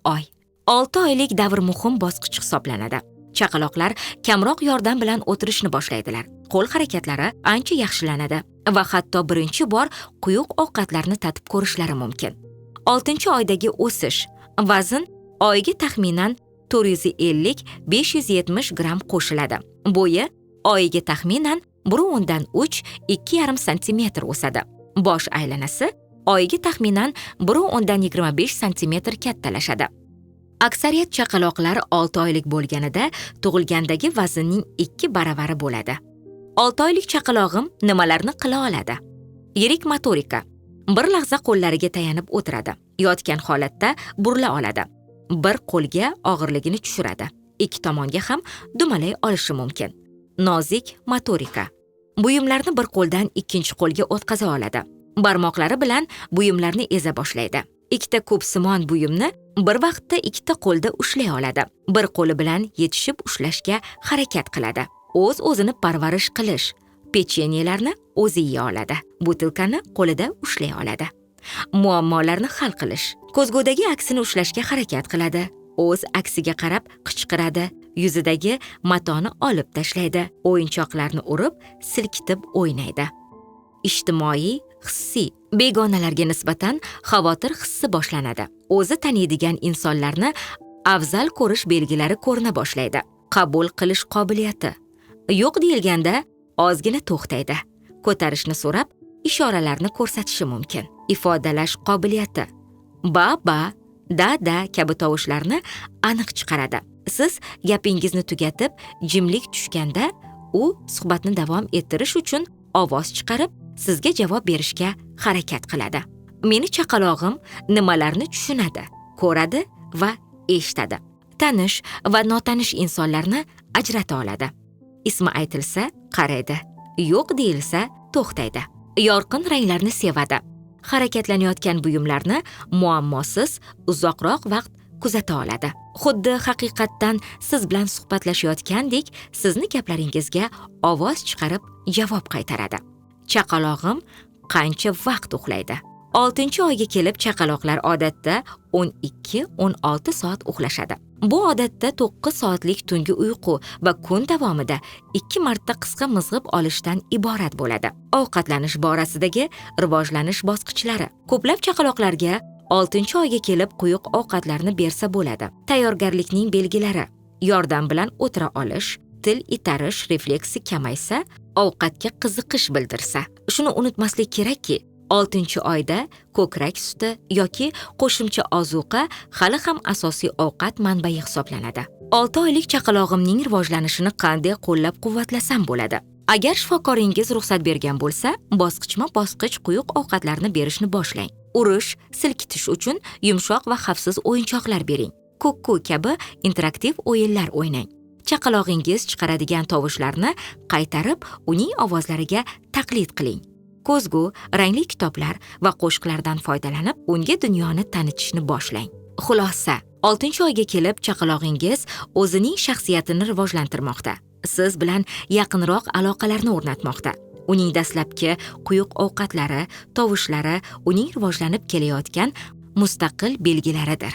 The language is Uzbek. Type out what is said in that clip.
Oy. 6 oylik davr muhim bosqich hisoblanadi. Chaqaloqlar kamroq yordam bilan o'tirishni boshlaydilar. Qo'l harakatlari ancha yaxshilanadi va hatto birinchi bor quyuq ovqatlarni tatib ko'rishlari mumkin. 6-oydagi o'sish. Vazn oyiga taxminan 450-570 gram qo'shiladi. Bo'yi oyiga taxminan 1.3-2.5 cm o'sadi. Bosh aylanasi oyiga taxminan 1.25 cm kattalashadi. Aksariyat chaqaloqlar 6 oylik bo'lganida tug'ilgandagi vaznning 2 baravari bo'ladi. 6 oylik chaqalog'im nimalarni qila oladi? Yirik motorika. Bir lahza qo'llariga tayanib o'tiradi. Yotgan holatda burila oladi. Bir qo'lga og'irligini tushiradi. Ikki tomonga ham dumalay olishi mumkin. Nozik motorika. Buyumlarni bir qo'ldan ikkinchi qo'lga o'tkaza oladi. Barmoqlari bilan buyumlarni eza boshlaydi. Ikkita ko'psimon buyumni bir vaqtda ikkita qo'lda ushlay oladi. Bir qo'li bilan yetishib ushlashga harakat qiladi. O'z-o'zini parvarish qilish. Pechenyelarni o'zi yeya oladi. Butilkani qo'lida ushlay oladi. Muammolarni hal qilish. Ko'zgudagi aksini ushlashga harakat qiladi. O'z aksiga qarab qichqiradi. Yuzidagi matoni olib tashlaydi. O'yinchoqlarni urib, silkitib o'ynaydi. Ijtimoiy, hissiy. Begonalarga nisbatan xavotir hissi boshlanadi. O'zi taniydigan insonlarni afzal ko'rish belgilari ko'rina boshlaydi. Qabul qilish qobiliyati. Yo'q deyilganda ozgina to'xtaydi. Ko'tarishni so'rab, ishoralarni ko'rsatishi mumkin. Ifodalash qobiliyati. Ba, da kabi tovushlarni aniq chiqaradi. Siz gapingizni tugatib, jimlik tushganda, u suhbatni davom ettirish uchun ovoz chiqarib, sizga javob berishga harakat qiladi. Meni chaqalog'im nimalarni tushunadi, ko'radi va eshitadi. Tanish va notanish insonlarni ajrata oladi. Ismi aytilsa, qaraydi. Yo'q deyilsa, to'xtaydi. Yorqin ranglarni sevadi. Harakatlanayotgan buyumlarni muammosiz uzoqroq vaqt kuzata oladi. Xuddi haqiqatdan siz bilan suhbatlashayotgandek, sizni gaplaringizga ovoz chiqarib javob qaytaradi. Chaqalog'im qancha vaqt uxlaydi? 6-oyga kelib chaqaloqlar odatda 12-16 soat uxlashadi. Bu odatda 9 soatlik tungi uyqu va kun davomida 2 marta qisqa mizg'ib olishdan iborat bo'ladi. Ovqatlanish borasidagi rivojlanish bosqichlari. Ko'plab chaqaloqlarga 6-oyga kelib quyuq ovqatlarni bersa bo'ladi. Tayyorgarlikning belgilari. Yordam bilan o'tira olish, til itarish refleksi kamaysa, ovqatga qiziqish bildirsa. Shuni unutmaslik kerakki, 6-oyda ko'krak suti yoki qo'shimcha ozuqa hali ham asosiy ovqat manbai hisoblanadi. 6 oylik chaqalog'imning rivojlanishini qanday qo'llab-quvvatlasam bo'ladi? Agar shifokoringiz ruxsat bergan bo'lsa, bosqichma-bosqich quyuq ovqatlarni berishni boshlang. Urish, silkitish uchun yumshoq va xavfsiz o'yinchoqlar bering. Kukku kabi interaktiv o'yinlar o'ynang. Chaqalog'ingiz chiqaradigan tovushlarni qaytarib, uning ovozlariga taqlid qiling. Ko'zgu, rangli kitoblar va qo'shiqlardan foydalanib, unga dunyoni tanitishni boshlang. Xulosa, 6-oyga kelib chaqalog'ingiz o'zining shaxsiyatini rivojlantirmoqda. Siz bilan yaqinroq aloqalarni o'rnatmoqda. Uning dastlabki quyuq ovqatlari, tovushlari uning rivojlanib kelayotgan mustaqil belgilaridir.